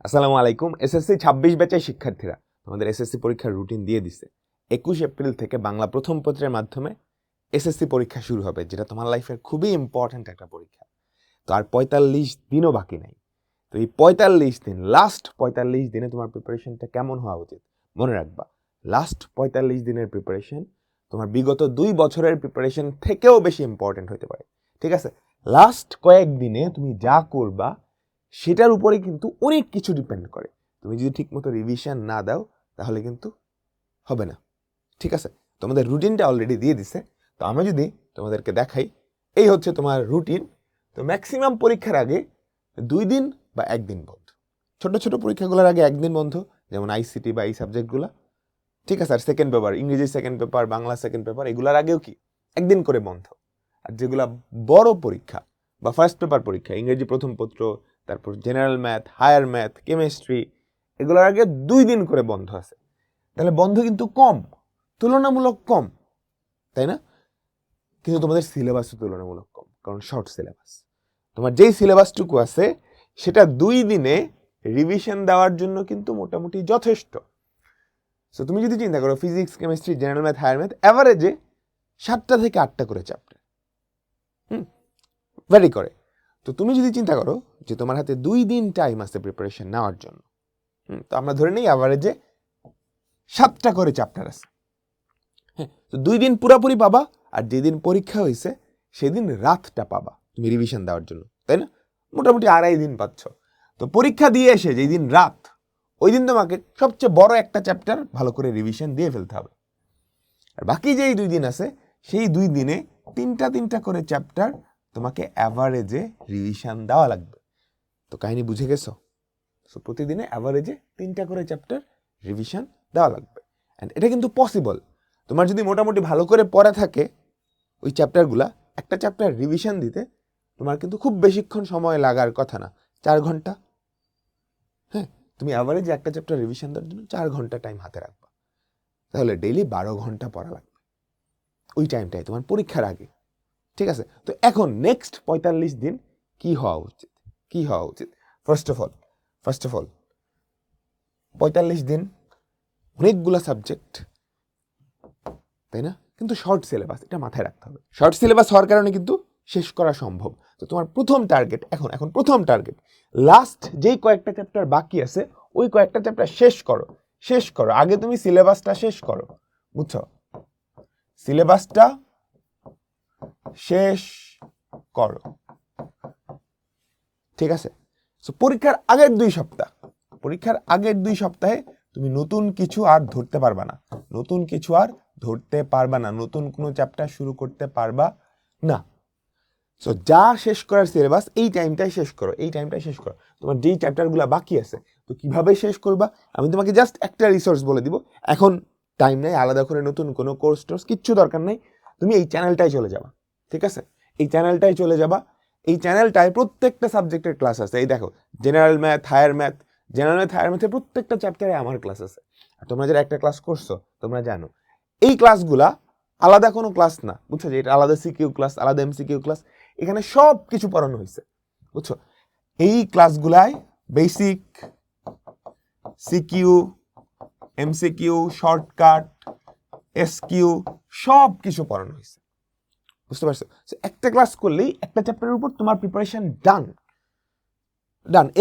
আসসালামু আলাইকুম। এসএসসি 26 ব্যাচের শিক্ষার্থীরা তোমাদের এসএসসি পরীক্ষার রুটিন দিয়ে দিছে। 21 এপ্রিল থেকে বাংলা প্রথম পত্রের মাধ্যমে এসএসসি পরীক্ষা শুরু হবে, যেটা তোমার লাইফের খুবই ইম্পর্ট্যান্ট একটা পরীক্ষা। তো আর 45 দিনও বাকি নাই। তো এই 45 দিন, লাস্ট 45 দিনে তোমার প্রিপারেশনটা কেমন হওয়া উচিত? মনে রাখবা, লাস্ট 45 দিনের প্রিপারেশন তোমার বিগত 2 বছরের প্রিপারেশন থেকেও বেশি ইম্পর্ট্যান্ট হতে পারে। ঠিক আছে? লাস্ট কয়েকদিনে তুমি যা করবা সেটার উপরে কিন্তু অনেক কিছু ডিপেন্ড করে। তুমি যদি ঠিকমতো রিভিশন না দাও তাহলে কিন্তু হবে না। ঠিক আছে? তোমাদের রুটিনটা অলরেডি দিয়ে দিছে। তো আমি যদি তোমাদেরকে দেখাই, এই হচ্ছে তোমার রুটিন। তো ম্যাক্সিমাম পরীক্ষার আগে 2 দিন বা 1 দিন বন্ধ। ছোট ছোট পরীক্ষাগুলোর আগে 1 দিন বন্ধ, যেমন আইসিটি বা এই সাবজেক্টগুলো। ঠিক আছে? আর সেকেন্ড পেপার, ইংরেজি second paper, Bangla second paper, এগুলোর আগেও কি 1 দিন করে বন্ধ। আর যেগুলা বড় পরীক্ষা বা ফার্স্ট পেপার পরীক্ষা, ইংরেজি প্রথম পত্র, তারপর general math, higher math, chemistry, এগুলোর আগে 2 দিন করে বন্ধ আছে। তাহলে বন্ধ কিন্তু কম, তুলনামূলক কম, তাই না? কিন্তু তোমাদের সিলেবাসও তুলনামূলক কম, কারণ শর্ট সিলেবাস। তোমার যেই সিলেবাসটুকু আছে সেটা 2 দিনে রিভিশন দেওয়ার জন্য কিন্তু মোটামুটি যথেষ্ট। সো তুমি যদি চিন্তা করো, physics, chemistry, general math, higher math অ্যাভারেজে 7টা থেকে 8টা করে চ্যাপ্টার ভ্যারি করে। তো তুমি যদি চিন্তা করো যে তোমার হাতে 2 দিন টাইম আছে প্রিপারেশন নেওয়ার জন্য, তো আমরা ধরে নিই অ্যাভারেজে 7টা করে চ্যাপ্টার আছে। হ্যাঁ, তো 2 দিন পুরাপুরি পাবা, আর যেদিন পরীক্ষা হয়েছে সেদিন রাতটা পাবা তুমি রিভিশন দেওয়ার জন্য, তাই না? মোটামুটি 2.5 দিন পাচ্ছ। তো পরীক্ষা দিয়ে এসে যেই দিন রাত, ওই দিন তোমাকে সবচেয়ে বড় একটা চ্যাপ্টার ভালো করে রিভিশন দিয়ে ফেলতে হবে। আর বাকি যেই 2 দিন আছে, সেই 2 দিনে 3টা করে চ্যাপ্টার তোমাকে অ্যাভারেজে রিভিশন দেওয়া লাগবে। তো কাহিনী বুঝে গেছো? সো প্রতিদিনে অ্যাভারেজে 3টা করে চ্যাপ্টার রিভিশন দেওয়া লাগবে। অ্যান্ড এটা কিন্তু পসিবল। তোমার যদি মোটামুটি ভালো করে পড়া থাকে, ওই চ্যাপ্টারগুলা, একটা চ্যাপ্টার রিভিশন দিতে তোমার কিন্তু খুব বেশিক্ষণ সময় লাগার কথা না, 4 ঘন্টা। হ্যাঁ, তুমি অ্যাভারেজে একটা চ্যাপ্টার রিভিশন দেওয়ার জন্য 4 ঘন্টা টাইম হাতে রাখবা। তাহলে ডেইলি 12 ঘন্টা পড়া লাগবে ওই টাইমটাই তোমার পরীক্ষার আগে। ঠিক আছে? তো এখন নেক্সট 45 দিন কি হওয়া উচিত? ফার্স্ট অফ অল 45 দিন অনেকগুলো সাবজেক্ট, তাই না? কিন্তু শর্ট সিলেবাস, এটা মাথায় রাখতে হবে। শর্ট সিলেবাস হওয়ার কারণে কিন্তু শেষ করা সম্ভব। তো তোমার প্রথম টার্গেট, এখন প্রথম টার্গেট, লাস্ট যেই কয়েকটা চ্যাপ্টার বাকি আছে ওই কয়েকটা চ্যাপ্টার শেষ করো। আগে তুমি সিলেবাসটা শেষ করো, বুঝছো? সিলেবাসটা শেষ করো। ঠিক আছে? সো পরীক্ষার আগের 2 সপ্তাহে তুমি নতুন কিছু আর ধরতে পারবা না, নতুন কোনো চ্যাপ্টার শুরু করতে পারবা না। সো যা শেষ করার সিলেবাস, এই টাইমটাই শেষ করো। তোমার যেই চ্যাপ্টারগুলো বাকি আছে, তো কিভাবে শেষ করবা? আমি তোমাকে জাস্ট একটা রিসোর্স বলে দিব। এখন টাইম নেই আলাদা করে নতুন কোনো কোর্স কিচ্ছু দরকার নেই। তুমি এই চ্যানেলটায় চলে যাবা। ঠিক আছে? এই চ্যানেলটায় প্রত্যেকটা সাবজেক্টের ক্লাস আছে। এই দেখো, জেনারেল ম্যাথ, হায়ার ম্যাথের প্রত্যেকটা চ্যাপ্টারে আমার ক্লাস আছে। আর তোমরা যারা একটা ক্লাস করছো তোমরা জানো এই ক্লাসগুলা আলাদা কোনো ক্লাস না, বুঝছো? যে এটা আলাদা সিকিউ ক্লাস, আলাদা এমসিকিউ ক্লাস, এখানে সব কিছু পড়ানো হয়েছে, বুঝছো? এই ক্লাসগুলায় basic, CQ, MCQ, shortcut, SQ সব কিছু পড়ানো হয়েছে, বুঝতে পারছো? একটা ক্লাস করলেই একটা চ্যাপ্টারের উপর তোমার প্রিপারেশন ডান।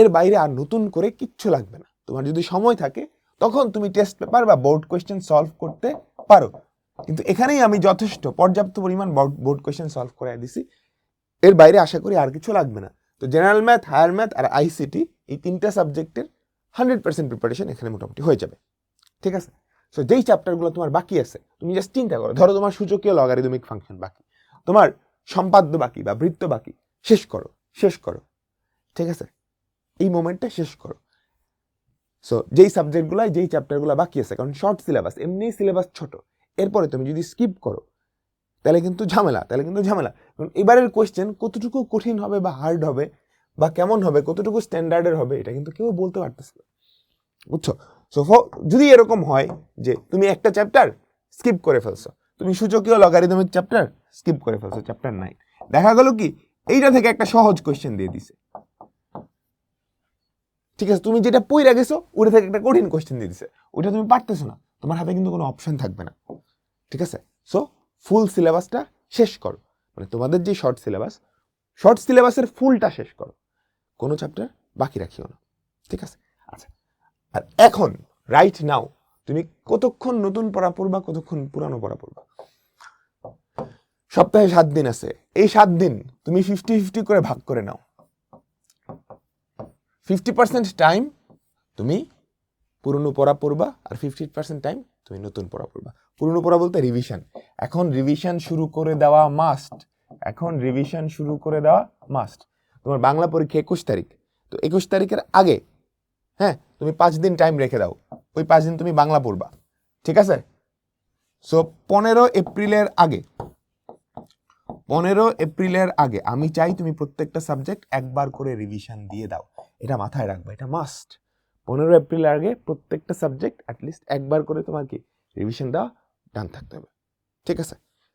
এর বাইরে আর নতুন করে কিচ্ছু লাগবে না। তোমার যদি সময় থাকে তখন তুমি টেস্ট পেপার বা বোর্ড কোয়েশ্চেন সলভ করতে পারো, কিন্তু এখানেই আমি যথেষ্ট পর্যাপ্ত পরিমাণ বোর্ড কোয়েশ্চেন সলভ করে দিছি। এর বাইরে আশা করি আর কিছু লাগবে না। তো জেনারেল ম্যাথ, হায়ার ম্যাথ আর আইসিটি, এই 3টা সাবজেক্টের 100% প্রিপারেশন এখানে মোটামুটি হয়ে যাবে। ঠিক আছে? সো যেই চ্যাপ্টারগুলো তোমার বাকি আছে, তুমি জাস্ট চিন্তা করো, ধরো তোমার সূচকীয় লগারিদমিক ফাংশন বাকি, তোমার সম্পাদ্য বাকি বা বৃত্ত বাকি, শেষ করো। ঠিক আছে? এই মোমেন্টটা শেষ করো। সো যেই চ্যাপ্টারগুলো বাকি আছে, কারণ শর্ট সিলেবাস, এমনি সিলেবাস ছোট, এরপরে তুমি যদি স্কিপ করো তাহলে কিন্তু ঝামেলা। কারণ এবারের কোয়েশ্চেন কতটুকু কঠিন হবে বা হার্ড হবে বা কেমন হবে, কতটুকু স্ট্যান্ডার্ডের হবে, এটা কিন্তু কেউ বলতে পারতেছে না, বুঝছো? সো যদি এরকম হয় যে তুমি একটা চ্যাপ্টার স্কিপ করে ফেলছো, তুমি সূচকীয় লগারিদমিক চ্যাপ্টার স্কিপ করে ফেলছো, চ্যাপ্টার 9, দেখা গেল কি এইটা থেকে একটা সহজ কোয়েশ্চেন দিয়ে দিছে। ঠিক আছে, তুমি যেটা পইরা গেছো ওটা থেকে একটা কঠিন কোশ্চেন দিয়ে দিছে, ওটা তুমি পারতেছো না, তোমার হাতে কিন্তু কোনো অপশন থাকবে না। ঠিক আছে, সো ফুল সিলেবাসটা শেষ করো, মানে তোমাদের যে শর্ট সিলেবাসের ফুলটা শেষ করো, কোনো চ্যাপ্টার বাকি রাখিও না। ঠিক আছে, আচ্ছা, আর এখন রাইট নাও তুমি কতক্ষণ নতুন পড়া পড়বা, কতক্ষণ পুরানো পড়া পড়বা? সপ্তাহে 7 দিন আছে, এই 7 দিন তুমি 50-50 করে ভাগ করে নাও। 50% টাইম তুমি পুরনো পড়া পড়বা, আর 50% টাইম তুমি নতুন পড়া পড়বা। পুরনো পড়া বলতে রিভিশন। এখন রিভিশন শুরু করে দেওয়া মাস্ট, তোমার বাংলা পরীক্ষা 21 তারিখ, তো 21 তারিখের আগে, হ্যাঁ, তুমি 5 দিন টাইম রেখে দাও, ওই 5 দিন তুমি বাংলা পড়বা। ঠিক আছে, সো 15 এপ্রিলের আগে আমি চাই তুমি প্রত্যেকটা সাবজেক্ট একবার করে রিভিশন দিয়ে দাও, এটা মাথায় রাখবে, এটা মাস্ট। 15 এপ্রিলের আগে প্রত্যেকটা সাবজেক্ট অ্যাটলিস্ট একবার করে তোমার কি রিভিশন দেওয়া ডান থাকতে হবে। ঠিক আছে,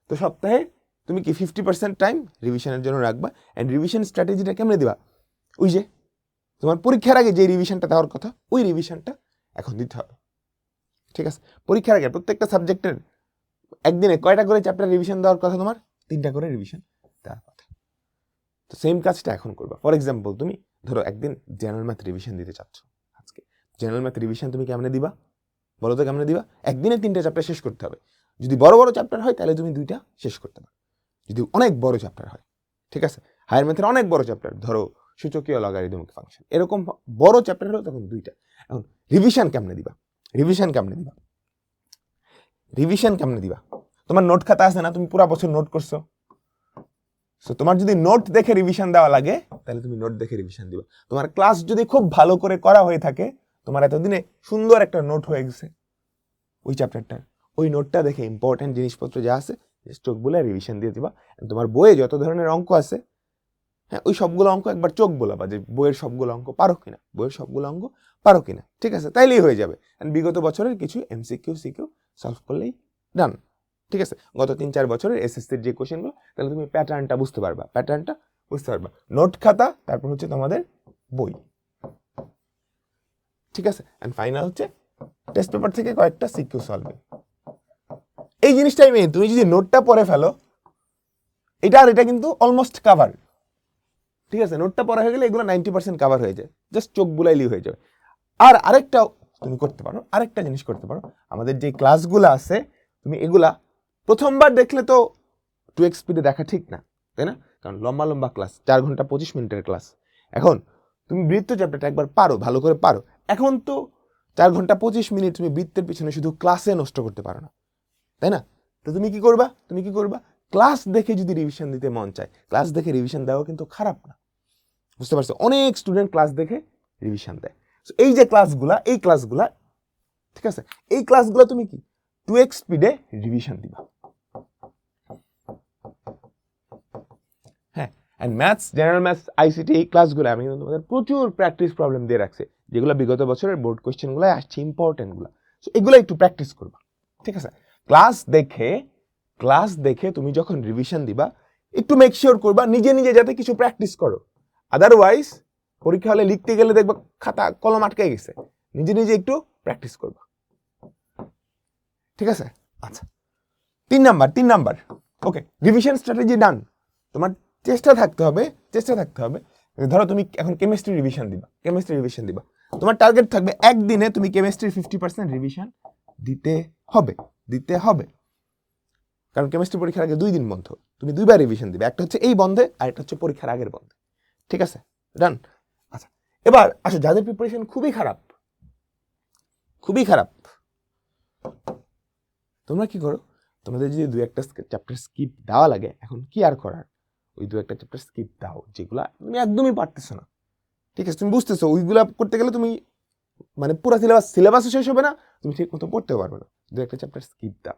তো সপ্তাহে তুমি কি 50% টাইম রিভিশনের জন্য রাখবা। অ্যান্ড রিভিশন স্ট্র্যাটেজিটা কেমনে দিবা? ওই যে তোমার পরীক্ষার আগে যে রিভিশনটা দেওয়ার কথা, ওই রিভিশনটা এখন দিতে হবে। ঠিক আছে, পরীক্ষার আগে প্রত্যেকটা সাবজেক্টের একদিনে কয়টা করে চ্যাপ্টার রিভিশন দেওয়ার কথা? তোমার 3টা করে রিভিশন দেওয়ার কথা। তো সেম কাজটা এখন করবা। ফর এক্সাম্পল, তুমি ধরো একদিন জেনারেল ম্যাথ রিভিশন দিতে চাচ্ছ, আজকে জেনারেল ম্যাথ রিভিশন তুমি কেমনে দিবা? বলো তো কেমনে দিবা? একদিনে 3টা চ্যাপ্টার শেষ করতে হবে। যদি বড় বড় চ্যাপ্টার হয় তাহলে তুমি 2টা শেষ করতে পারো, যদি অনেক বড় চ্যাপ্টার হয়। ঠিক আছে, হায়ার ম্যাথের অনেক বড় চ্যাপ্টার, ধরো সূচকীয় লগারিদমিক ফাংশন, এরকম বড় চ্যাপ্টার হলো তখন 2টা। এখন রিভিশন কেমনে দিবা? তোমার নোট খাতা আছে না? তুমি পুরো বছর নোট করছো, সো তোমার যদি নোট দেখে রিভিশন দেওয়া লাগে তাহলে তুমি নোট দেখে রিভিশন দিবা। তোমার ক্লাস যদি খুব ভালো করে করা হয়ে থাকে, তোমার এতদিনে সুন্দর একটা নোট হয়ে গেছে ওই চ্যাপ্টারটার, ওই নোটটা দেখে ইম্পর্টেন্ট জিনিসপত্র যা আছে চোখ বলে রিভিশন দিয়ে দিবা। তোমার বইয়ে যত ধরনের অঙ্ক আছে, হ্যাঁ, ওই সবগুলো অঙ্ক একবার চোখ বলাবা যে বইয়ের সবগুলো অঙ্ক পারো কিনা। ঠিক আছে, তাইলেই হয়ে যাবে। বিগত বছরের কিছু MCQ CQ সলভ করলেই ডান। ঠিক আছে, গত 3-4 বছরের এসএসসির যে কোশ্চেনগুলো, তাহলে তুমি প্যাটার্নটা বুঝতে পারবা। নোট খাতা, তারপর হচ্ছে তোমাদের বই। ঠিক আছে, এন্ড ফাইনাল হচ্ছে টেস্ট পেপার থেকে কয়েকটা সিকিউ সলভিং। এই জিনিসটাই মেইন। তুমি যদি নোটটা পড়ে ফেলো, এটা কিন্তু অলমোস্ট কাভার। ঠিক আছে, নোটটা পড়া হয়ে গেলে এগুলো 90% কাভার হয়ে যায়, জাস্ট চোখ বুলাইলেই হয়ে যাবে। আর আরেকটা তুমি করতে পারো, আরেকটা জিনিস করতে পারো, আমাদের যে ক্লাসগুলো আছে তুমি এগুলা প্রথমবার দেখলে তো 2x স্পিডে দেখা ঠিক না, তাই না? কারণ লম্বা লম্বা ক্লাস, 4 ঘন্টা 25 মিনিটের ক্লাস। এখন তুমি বৃত্ত চ্যাপ্টারটা একবার পারো, ভালো করে পারো। এখন তো 4 ঘন্টা 25 মিনিট তুমি বৃত্তের পিছনে শুধু ক্লাসে নষ্ট করতে পারো না, তাই না? তো তুমি কি করবা? ক্লাস দেখে যদি রিভিশন দিতে মন চায়, ক্লাস দেখে রিভিশন দেওয়া কিন্তু খারাপ না, বুঝতে পারছো? অনেক স্টুডেন্ট ক্লাস দেখে রিভিশন দেয়। এই যে ক্লাসগুলা, ঠিক আছে, এই ক্লাসগুলো তুমি কি 2x স্পিডে রিভিশন দিবা। হ্যাঁ, and maths, general maths, ICT, এই ক্লাসগুলো আমি কিন্তু তোমাদের প্রচুর প্র্যাকটিস প্রবলেম দিয়ে রাখছি, যেগুলো বিগত বছরের বোর্ড কোশ্চেনগুলো আসছে, ইম্পর্টেন্টগুলো। সো এগুলো একটু প্র্যাকটিস করবা। ঠিক আছে, ক্লাস দেখে তুমি যখন রিভিশন দিবা, একটু মেক শিওর করবা নিজে যাতে কিছু প্র্যাকটিস করো। আদারওয়াইজ পরীক্ষা হলে লিখতে গেলে দেখবা খাতা কলম আটকে গেছে। নিজে একটু প্র্যাকটিস করবা। ঠিক আছে, আচ্ছা, 3 নাম্বার। ওকে, রিভিশন স্ট্র্যাটেজি ডান। তোমার চেষ্টা থাকতে হবে। ধরো তুমি এখন কেমিস্ট্রি রিভিশন দিবা, তোমার টার্গেট থাকবে একদিনে তুমি কেমিস্ট্রির 50% রিভিশন দিতে হবে। কারণ কেমিস্ট্রি পরীক্ষার আগে 2 দিন বন্ধ, তুমি 2বার রিভিশন দিবে, একটা হচ্ছে এই বন্ধে আর একটা হচ্ছে পরীক্ষার আগের বন্ধে। ঠিক আছে, ডান। আচ্ছা, এবার আসো যাদের প্রিপারেশন খুবই খারাপ, তোমরা কি করো? তোমাদের যদি 2-1টা চ্যাপ্টার স্কিপ দেওয়া লাগে, এখন কি আর করার, ওই 2-1টা চ্যাপ্টার স্কিপ দাও যেগুলা তুমি একদমই পারতেছো না। ঠিক আছে, তুমি বুঝতেছো ওইগুলা করতে গেলে তুমি মানে পুরো সিলেবাসও শেষ হবে না, তুমি ঠিক মতো পড়তেও পারবে না। 2-1টা চ্যাপ্টার স্কিপ দাও।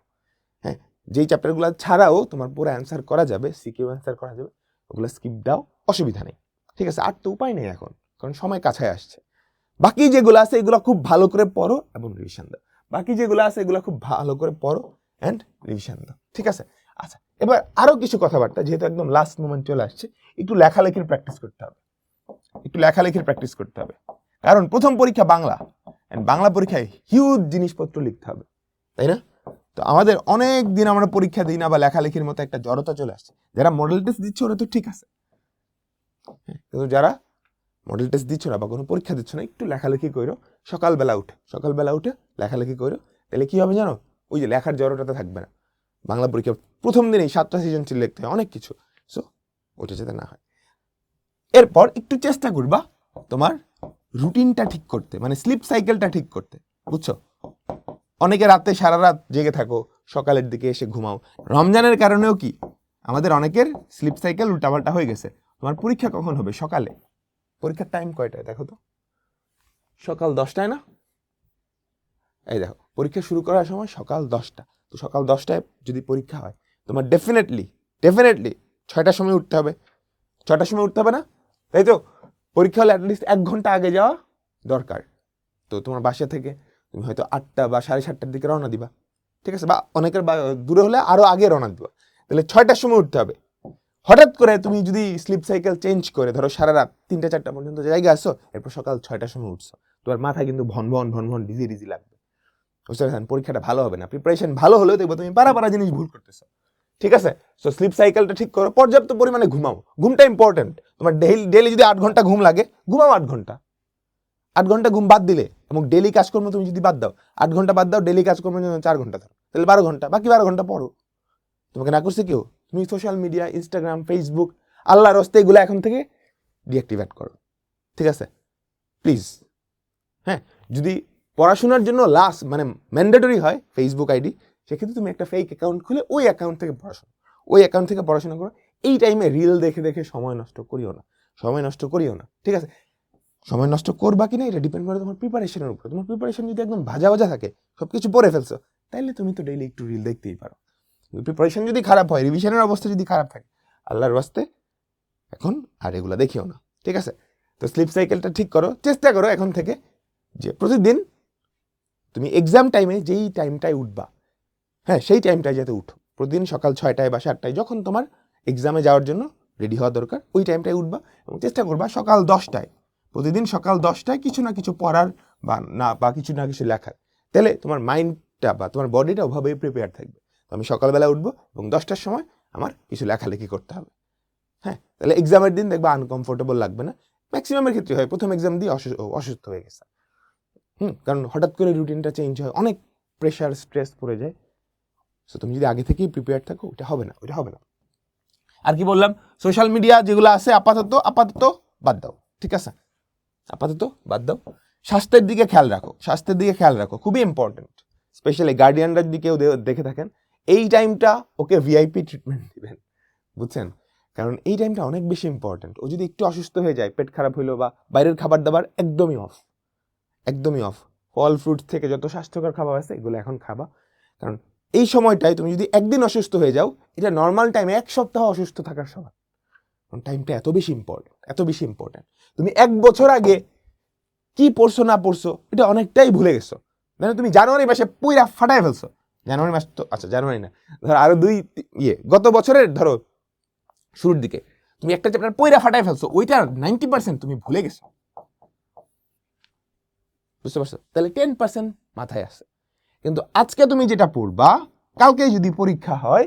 হ্যাঁ, যেই চ্যাপ্টারগুলো ছাড়াও তোমার পুরো অ্যান্সার করা যাবে, সিকিউ অ্যান্সার করা যাবে, ওগুলো স্কিপ দাও, অসুবিধা নেই। ঠিক আছে, আর তো উপায় নেই এখন, কারণ সময় কাছায় আসছে। বাকি যেগুলো আছে এগুলো খুব ভালো করে পড়ো এবং রিভিশন দাও। ঠিক আছে, আচ্ছা, এবার আরো কিছু কথাবার্তা, যেহেতু একদম লাস্ট মোমেন্ট চলে আসছে, একটু লেখালেখির প্র্যাকটিস করতে হবে। কারণ প্রথম পরীক্ষা বাংলা, বাংলা পরীক্ষায় হিউজ জিনিসপত্র লিখতে হবে, তাই না? তো আমাদের অনেক দিন আমরা পরীক্ষা দিই না বা লেখালেখির মতো একটা জড়তা চলে আসছে। যারা মডেল টেস্ট দিচ্ছে ওরা তো ঠিক আছে, কিন্তু যারা মডেল টেস্ট দিচ্ছ না বা কোনো পরীক্ষা দিচ্ছ না, একটু লেখালেখি করো, সকালবেলা উঠে লেখালেখি করো, তাহলে কি হবে জানো? ওই যে লেখার জড়তাটা থাকবে না। বাংলা পরীক্ষা প্রথম দিনেই 7টা সৃজনশীল লিখতে হয়, অনেক কিছু, সো ওইটা যাতে না হয়। এরপর একটু চেষ্টা করবা তোমার রুটিনটা ঠিক করতে, মানে স্লিপ সাইকেলটা ঠিক করতে, বুঝছো? অনেকে রাতে সারা রাত জেগে থাকো, সকালের দিকে এসে ঘুমাও। রমজানের কারণেও কি আমাদের অনেকের স্লিপ সাইকেল উল্টাপাল্টা হয়ে গেছে। তোমার পরীক্ষা কখন হবে? সকালে। পরীক্ষার টাইম কয়টায় দেখো তো? সকাল 10টায় না? এই দেখো, পরীক্ষা শুরু করার সময় সকাল 10টা। তো সকাল 10টায় যদি পরীক্ষা হয়, তোমার ডেফিনেটলি 6টার সময় উঠতে হবে। 6টার সময় উঠতে হবে না? তাই তো? পরীক্ষা হলে অ্যাটলিস্ট 1 ঘন্টা আগে যাওয়া দরকার। তো তোমার বাসা থেকে তুমি হয়তো 8টা বা 7:30টার দিকে রওনা দিবা, ঠিক আছে? বা অনেকের দূরে হলে আরো আগে রওনা দিবা, তাহলে 6টার সময় উঠতে হবে। হঠাৎ করে তুমি যদি স্লিপ সাইকেল চেঞ্জ করে ধরো সারা রাত 3টা-4টা পর্যন্ত জায়গা আসছো, এরপর সকাল 6টার সময় উঠছো, তোমার মাথায় কিন্তু ভন ভন ডিজি লাগবে, বুঝতে পারছেন? পরীক্ষাটা ভালো হবে না। প্রিপারেশন ভালো হলেও দেখবো তুমি পারা জিনিস ভুল করতেছো, ঠিক আছে? সো স্লিপ সাইকেলটা ঠিক করো, পর্যাপ্ত পরিমাণে ঘুমাও। ঘুমটা ইম্পর্টেন্ট। তোমার ডেইলি যদি 8 ঘন্টা ঘুম লাগে, ঘুমাও 8 ঘন্টা। 8 ঘন্টা ঘুম বাদ দিলে এবং ডেইলি কাজকর্ম তুমি যদি বাদ দাও, 8 ঘন্টা বাদ দাও, ডেইলি কাজকর্মের জন্য 4 ঘন্টা ধরো, তাহলে 12 ঘন্টা, বাকি 12 ঘন্টা পড়ো। তোমাকে না করছে কেউ? তুমি সোশ্যাল মিডিয়া, ইনস্টাগ্রাম, ফেসবুক, আল্লাহর রাস্তে এগুলো এখন থেকে ডিঅ্যাক্টিভেট করো, ঠিক আছে? প্লিজ। হ্যাঁ, যদি পড়াশোনার জন্য মানে ম্যান্ডেটরি হয় ফেসবুক আইডি, সেক্ষেত্রে তুমি একটা ফেক অ্যাকাউন্ট খুলে ওই অ্যাকাউন্ট থেকে পড়াশোনা করো। এই টাইমে রিল দেখে সময় নষ্ট করিও না, ঠিক আছে? সময় নষ্ট করবা কিনা এটা ডিপেন্ড করে তোমার প্রিপারেশনের উপর। তোমার প্রিপারেশন যদি একদম ভাজা থাকে, সবকিছু পড়ে ফেলছো, তাইলে তুমি তো ডেইলি একটু রিল দেখতেই পারো। প্রিপারেশন যদি খারাপ হয়, রিভিশনের অবস্থা যদি খারাপ থাকে, আল্লাহর রাস্তে এখন আর এগুলা দেখিও না, ঠিক আছে? তো স্লিপ সাইকেলটা ঠিক করো, চেষ্টা করো এখন থেকে যে প্রতিদিন তুমি এক্সাম টাইমে যেই টাইমটায় উঠবা, হ্যাঁ, সেই টাইমটায় যাতে উঠো। প্রতিদিন সকাল 6টায় বা 7টায় যখন তোমার এক্সামে যাওয়ার জন্য রেডি হওয়া দরকার, ওই টাইমটায় উঠবা এবং চেষ্টা করবা সকাল 10টায়, প্রতিদিন সকাল 10টায় কিছু না কিছু পড়ার বা কিছু না কিছু লেখার। তাহলে তোমার মাইন্ডটা বা তোমার বডিটা ওভাবেই প্রিপেয়ার থাকবে। তো আমি সকালবেলা উঠবো এবং 10টার সময় আমার কিছু লেখালেখি করতে হবে, হ্যাঁ, তাহলে এক্সামের দিন দেখবা আনকমফোর্টেবল লাগবে না। ম্যাক্সিমামের ক্ষেত্রে হয়, প্রথম এক্সাম দিয়ে অসুস্থ হয়ে গেছে, কারণ হঠাৎ করে রুটিনটা চেঞ্জ হয়, অনেক প্রেশার স্ট্রেস পড়ে যায়। সো তুমি যদি আগে থেকেই প্রিপেয়ার থাকো, ওইটা হবে না। আর কি বললাম, সোশ্যাল মিডিয়া যেগুলো আছে আপাতত বাদ দাও, ঠিক আছে? আপাতত বাদ দাও। স্বাস্থ্যের দিকে খেয়াল রাখো, খুবই ইম্পর্টেন্ট। স্পেশালি গার্ডিয়ানরা যদি কেউ দেখে থাকেন, এই টাইমটা ওকে ভিআইপি ট্রিটমেন্ট দিবেন, বুঝছেন? কারণ এই টাইমটা অনেক বেশি ইম্পর্টেন্ট। ও যদি একটু অসুস্থ হয়ে যায়, পেট খারাপ হইলো বা বাইরের খাবার দাবার একদমই অফ। ফল ফ্রুট থেকে যত স্বাস্থ্যকর খাবার আছে এগুলো এখন খাবা, কারণ এই সময়টায় তুমি যদি একদিন অসুস্থ হয়ে যাও, এটা নর্মাল টাইমে 1 সপ্তাহ অসুস্থ থাকার সময়। টাইমটা এত বেশি ইম্পর্টেন্ট। তুমি 1 বছর আগে কি পড়ছো না পড়ছো এটা অনেকটাই ভুলে গেছো, মানে তুমি জানুয়ারি মাসে পুরা ফাটায় ফেলছো। জানুয়ারি মাস তো আচ্ছা, জানুয়ারি না, ধরো আরো গত বছরের ধরো শুরুর দিকে তুমি একটা চ্যাপ্টার পুরা ফাটায় ফেলছো, ওইটা 90% তুমি ভুলে গেছো, বুঝতে পারছো? তাহলে 10% মাথায় আছে। কিন্তু আজকে তুমি যেটা পড়বা, কালকে যদি পরীক্ষা হয়,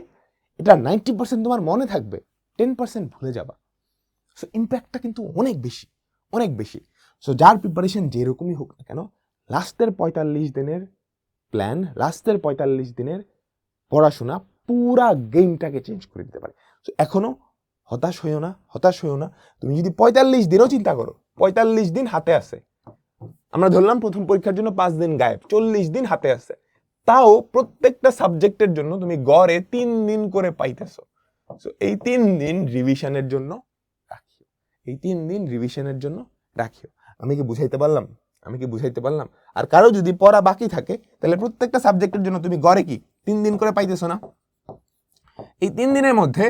এটা 90% তোমার মনে থাকবে, 10% ভুলে যাবা। সো ইম্প্যাক্টটা কিন্তু অনেক বেশি। সো যার প্রিপারেশন যেরকমই হোক না কেন, লাস্টের 45 দিনের প্ল্যান, লাস্টের 45 দিনের পড়াশোনা পুরা গেমটাকে চেঞ্জ করে দিতে পারে। সো এখনো হতাশ হইও না। তুমি যদি 45 দিনও চিন্তা করো, 45 দিন হাতে আছে, আমরা ধরলাম প্রথম পরীক্ষার জন্য 5 দিন গায়েব, 40 দিন হাতে আছে, তাও প্রত্যেকটা সাবজেক্টের জন্য তুমি গড়ে 3 দিন করে পাইতেছো। সো এই 3 দিন রিভিশনের জন্য রাখিও। আমি কি বুঝাইতে পারলাম? আর কারো যদি পড়া বাকি থাকে, তাহলে প্রত্যেকটা সাবজেক্টের জন্য তুমি গড়ে কি 3 দিন করে পাইতেছো না? এই 3 দিনের মধ্যে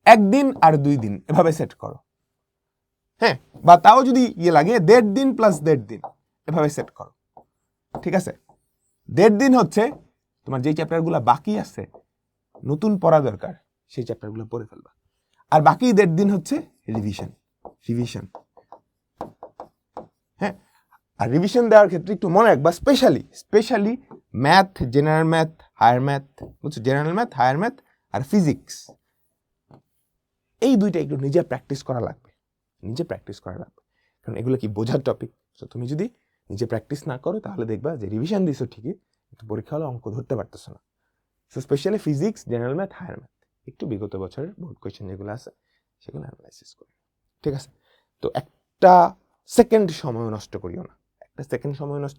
1 দিন আর 2 দিন এভাবে সেট করো, হ্যাঁ, বা তাও যদি লাগে 1.5 দিন প্লাস 1.5 দিন এভাবে সেট করো, ঠিক আছে? 1.5 দিন হচ্ছে তোমার যেই চ্যাপ্টারগুলো বাকি আছে, নতুন পড়া দরকার, সেই চ্যাপ্টারগুলো পড়ে ফেলবা। আর বাকি 1.5 দিন হচ্ছে রিভিশন। হ্যাঁ, আর রিভিশন দেওয়ার ক্ষেত্রে একটু মনে রাখবা, specially math, general math, higher math, বুঝছো, জেনারেল ম্যাথ, হায়ার ম্যাথ আর ফিজিক্স, এই দুইটা একটু নিজে প্র্যাকটিস করা লাগবে, কারণ এগুলো কি বোঝার টপিক। তো তুমি যদি নিজে প্র্যাকটিস না করো তাহলে দেখবা যে রিভিশন দিছো ঠিকই, কিন্তু পরীক্ষা হলে অঙ্ক ধরতে পারতেছো না। So specially physics, general math, higher math একটু বিগত বছরের বোর্ড কোয়েশ্চেন যেগুলো আছে সেগুলো অ্যানালাইসিস করি, ঠিক আছে? তো একটা সেকেন্ড সময় নষ্ট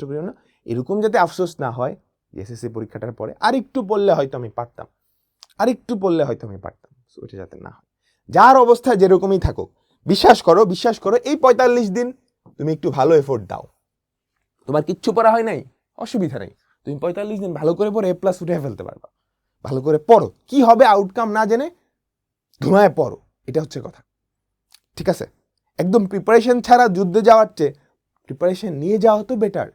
করিও না, এরকম যাতে আফসোস না হয় এসএসসি পরীক্ষাটার পরে আরেকটু পড়লে হয়তো আমি পারতাম, সো এটা যাতে না হয়। যার অবস্থা যেরকমই থাকুক, বিশ্বাস করো এই 45 দিন তুমি একটু ভালো এফোর্ট দাও, তোমার কিচ্ছু পড়া হয় নাই, অসুবিধা নেই, তুমি 45 দিন ভালো করে পড়ে A+ উঠে ফেলতে পারবা। ভালো করে পড়ো, কি হবে আউটকাম না জেনে ধুমায় পড়ো, এটা হচ্ছে কথা, ঠিক আছে? একদম প্রিপারেশন ছাড়া যুদ্ধে যাওয়ার চেয়ে প্রিপারেশন নিয়ে যাওয়া তো বেটার,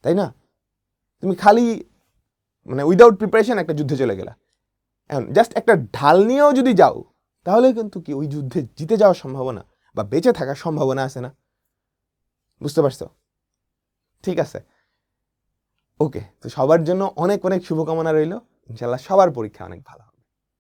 তাই না? তুমি খালি মানে উইদাউট প্রিপারেশন একটা যুদ্ধে চলে গেলা, এখন জাস্ট একটা ঢাল নিয়েও যদি যাও তাহলে কিন্তু কি ওই যুদ্ধে জিতে যাওয়ার সম্ভাবনা বা বেঁচে থাকার সম্ভাবনা আছে না, বুঝতে পারছো? ঠিক আছে, ওকে, তো সবার জন্য অনেক অনেক শুভকামনা রইল, ইনশাল্লাহ সবার পরীক্ষা অনেক ভালো।